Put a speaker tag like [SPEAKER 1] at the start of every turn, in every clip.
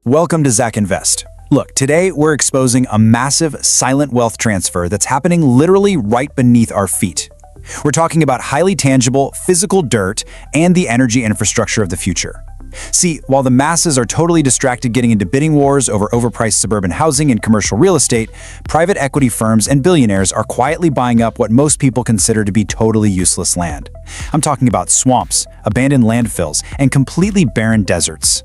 [SPEAKER 1] Welcome to Zak Invest. Look, today we're exposing a massive silent wealth transfer that's happening literally right beneath our feet. We're talking about highly tangible, physical dirt and the energy infrastructure of the future. See, while the masses are totally distracted getting into bidding wars over overpriced suburban housing and commercial real estate, private equity firms and billionaires are quietly buying up what most people consider to be totally useless land. I'm talking about swamps, abandoned landfills, and completely barren deserts.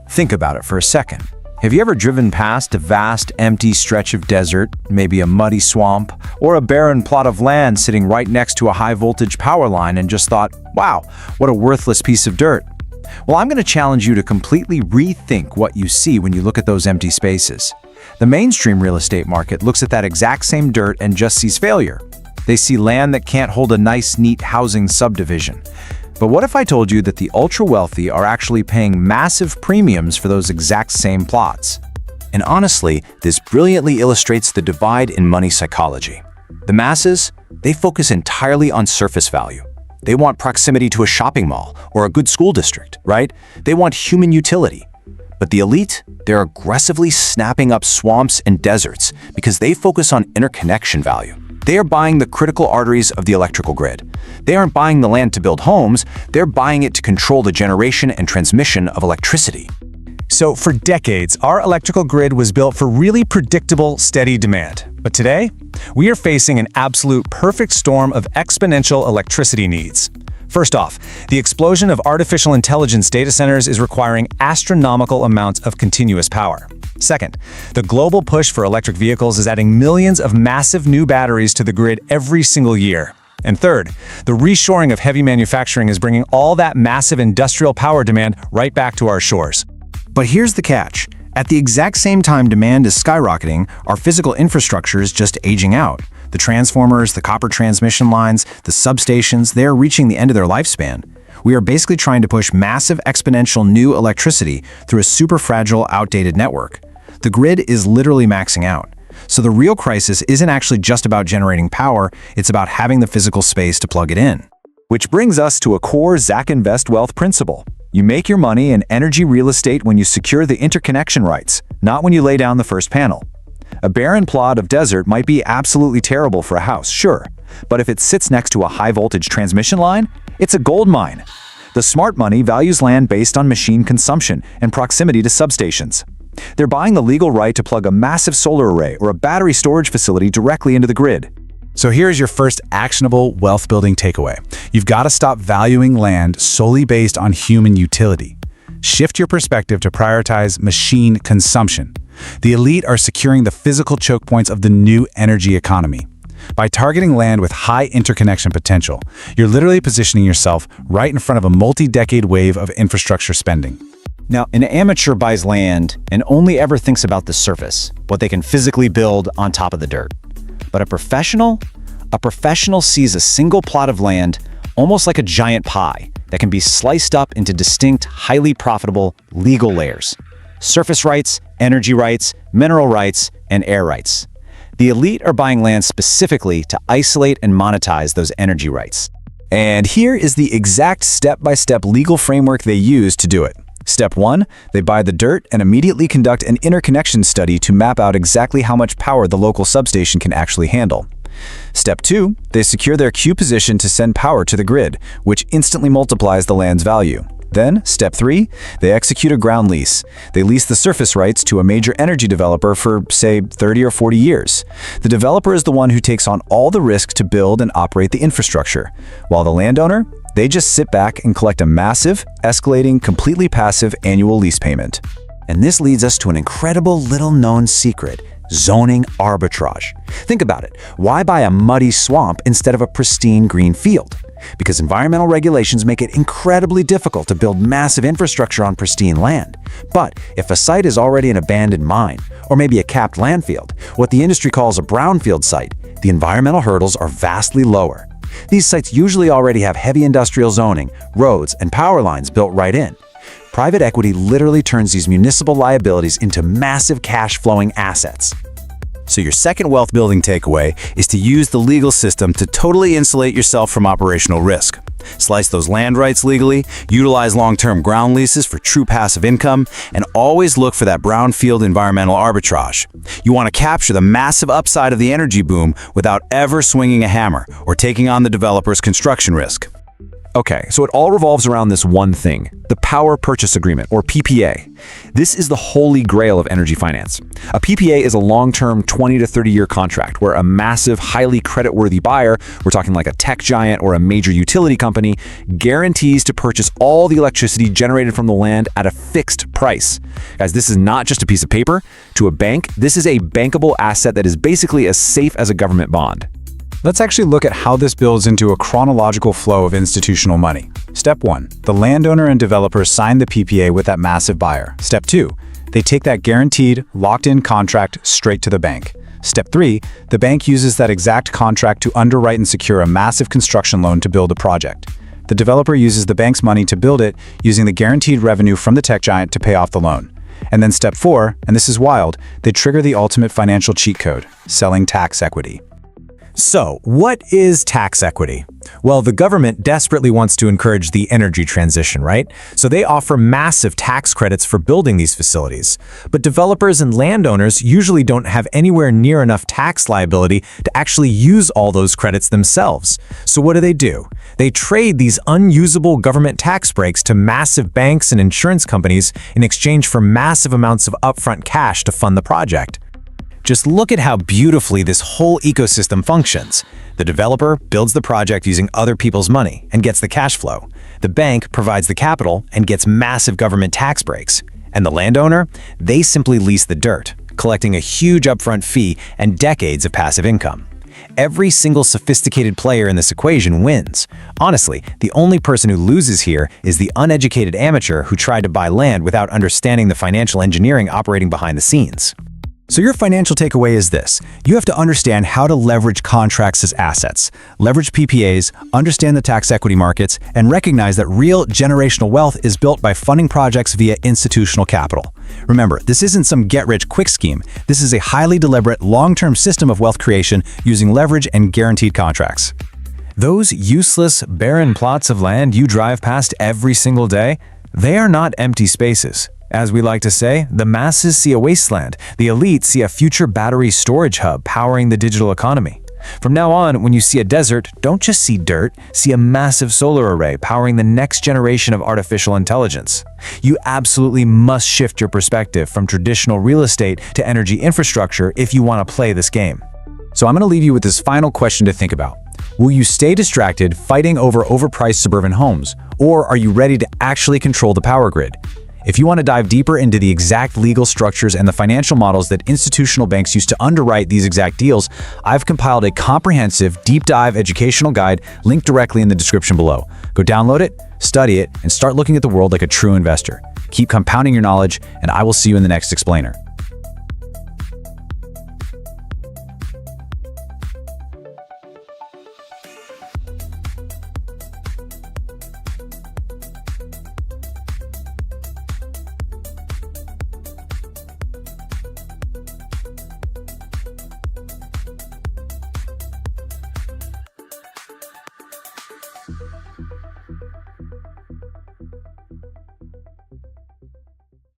[SPEAKER 2] Think about it for a second. Have you ever driven past a vast, empty stretch of desert, maybe a muddy swamp, or a barren plot of land sitting right next to a high-voltage power line and just thought, wow, what a worthless piece of dirt? Well, I'm going to challenge you to completely rethink what you see when you look at those empty spaces. The mainstream real estate market looks at that exact same dirt and just sees failure. They see land that can't hold a nice, neat housing subdivision. But what if I told you that the ultra-wealthy are actually paying massive premiums for those exact same plots? And honestly, this brilliantly illustrates the divide in money psychology. The masses, they focus entirely on surface value. They want proximity to a shopping mall or a good school district, right? They want human utility. But the elite, they're aggressively snapping up swamps and deserts because they focus on interconnection value. They are buying the critical arteries of the electrical grid. They aren't buying the land to build homes, they're buying it to control the generation and transmission of electricity.
[SPEAKER 3] So for decades, our electrical grid was built for really predictable, steady demand. But today, we are facing an absolute perfect storm of exponential electricity needs. First off, the explosion of artificial intelligence data centers is requiring astronomical amounts of continuous power. Second, the global push for electric vehicles is adding millions of massive new batteries to the grid every single year. And third, the reshoring of heavy manufacturing is bringing all that massive industrial power demand right back to our shores.
[SPEAKER 1] But here's the catch. At the exact same time demand is skyrocketing, our physical infrastructure is just aging out. The transformers, the copper transmission lines, the substations, they are reaching the end of their lifespan. We are basically trying to push massive exponential new electricity through a super fragile, outdated network. The grid is literally maxing out. So the real crisis isn't actually just about generating power, it's about having the physical space to plug it in.
[SPEAKER 2] Which brings us to a core Zak Invest wealth principle. You make your money in energy real estate when you secure the interconnection rights, not when you lay down the first panel. A barren plot of desert might be absolutely terrible for a house, sure, but if it sits next to a high-voltage transmission line, it's a gold mine. The smart money values land based on machine consumption and proximity to substations. They're buying the legal right to plug a massive solar array or a battery storage facility directly into the grid.
[SPEAKER 3] So here's your first actionable wealth-building takeaway. You've got to stop valuing land solely based on human utility. Shift your perspective to prioritize machine consumption. The elite are securing the physical choke points of the new energy economy. By targeting land with high interconnection potential, you're literally positioning yourself right in front of a multi-decade wave of infrastructure spending.
[SPEAKER 4] Now, an amateur buys land and only ever thinks about the surface, what they can physically build on top of the dirt. But a professional sees a single plot of land almost like a giant pie that can be sliced up into distinct, highly profitable legal layers. Surface rights, energy rights, mineral rights, and air rights. The elite are buying land specifically to isolate and monetize those energy rights.
[SPEAKER 1] And here is the exact step-by-step legal framework they use to do it. Step 1, they buy the dirt and immediately conduct an interconnection study to map out exactly how much power the local substation can actually handle. Step 2, they secure their queue position to send power to the grid, which instantly multiplies the land's value. Then, step 3, they execute a ground lease. They lease the surface rights to a major energy developer for, say, 30 or 40 years. The developer is the one who takes on all the risk to build and operate the infrastructure, while the landowner, they just sit back and collect a massive, escalating, completely passive annual lease payment. And this leads us to an incredible little-known secret: zoning arbitrage. Think about it. Why buy a muddy swamp instead of a pristine green field? Because environmental regulations make it incredibly difficult to build massive infrastructure on pristine land. But if a site is already an abandoned mine, or maybe a capped landfill, what the industry calls a brownfield site, the environmental hurdles are vastly lower. These sites usually already have heavy industrial zoning, roads, and power lines built right in. Private equity literally turns these municipal liabilities into massive cash-flowing assets. So your second wealth building takeaway is to use the legal system to totally insulate yourself from operational risk. Slice those land rights legally, utilize long-term ground leases for true passive income, and always look for that brownfield environmental arbitrage. You want to capture the massive upside of the energy boom without ever swinging a hammer or taking on the developer's construction risk.
[SPEAKER 2] Okay, so it all revolves around this one thing, the Power Purchase Agreement, or PPA. This is the holy grail of energy finance. A PPA is a long-term 20 to 30-year contract where a massive, highly creditworthy buyer, we're talking like a tech giant or a major utility company, guarantees to purchase all the electricity generated from the land at a fixed price. Guys, this is not just a piece of paper. To a bank, this is a bankable asset that is basically as safe as a government bond.
[SPEAKER 3] Let's actually look at how this builds into a chronological flow of institutional money. Step 1. The landowner and developer sign the PPA with that massive buyer. Step 2. They take that guaranteed, locked-in contract straight to the bank. Step 3. The bank uses that exact contract to underwrite and secure a massive construction loan to build a project. The developer uses the bank's money to build it, using the guaranteed revenue from the tech giant to pay off the loan. And then step 4, and this is wild, they trigger the ultimate financial cheat code, selling tax equity.
[SPEAKER 5] So, what is tax equity? Well, the government desperately wants to encourage the energy transition, right? So they offer massive tax credits for building these facilities. But developers and landowners usually don't have anywhere near enough tax liability to actually use all those credits themselves. So what do? They trade these unusable government tax breaks to massive banks and insurance companies in exchange for massive amounts of upfront cash to fund the project. Just look at how beautifully this whole ecosystem functions. The developer builds the project using other people's money and gets the cash flow. The bank provides the capital and gets massive government tax breaks. And the landowner? They simply lease the dirt, collecting a huge upfront fee and decades of passive income. Every single sophisticated player in this equation wins. Honestly, the only person who loses here is the uneducated amateur who tried to buy land without understanding the financial engineering operating behind the scenes.
[SPEAKER 1] So your financial takeaway is this. You have to understand how to leverage contracts as assets, leverage PPAs, understand the tax equity markets, and recognize that real generational wealth is built by funding projects via institutional capital. Remember, this isn't some get-rich-quick scheme. This is a highly deliberate, long-term system of wealth creation using leverage and guaranteed contracts.
[SPEAKER 5] Those useless, barren plots of land you drive past every single day, they are not empty spaces. As we like to say, the masses see a wasteland, the elite see a future battery storage hub powering the digital economy. From now on, when you see a desert, don't just see dirt, see a massive solar array powering the next generation of artificial intelligence. You absolutely must shift your perspective from traditional real estate to energy infrastructure if you want to play this game.
[SPEAKER 1] So I'm going to leave you with this final question to think about. Will you stay distracted fighting over overpriced suburban homes, or are you ready to actually control the power grid? If you want to dive deeper into the exact legal structures and the financial models that institutional banks use to underwrite these exact deals, I've compiled a comprehensive, deep dive educational guide linked directly in the description below. Go download it, study it, and start looking at the world like a true investor. Keep compounding your knowledge, and I will see you in the next explainer.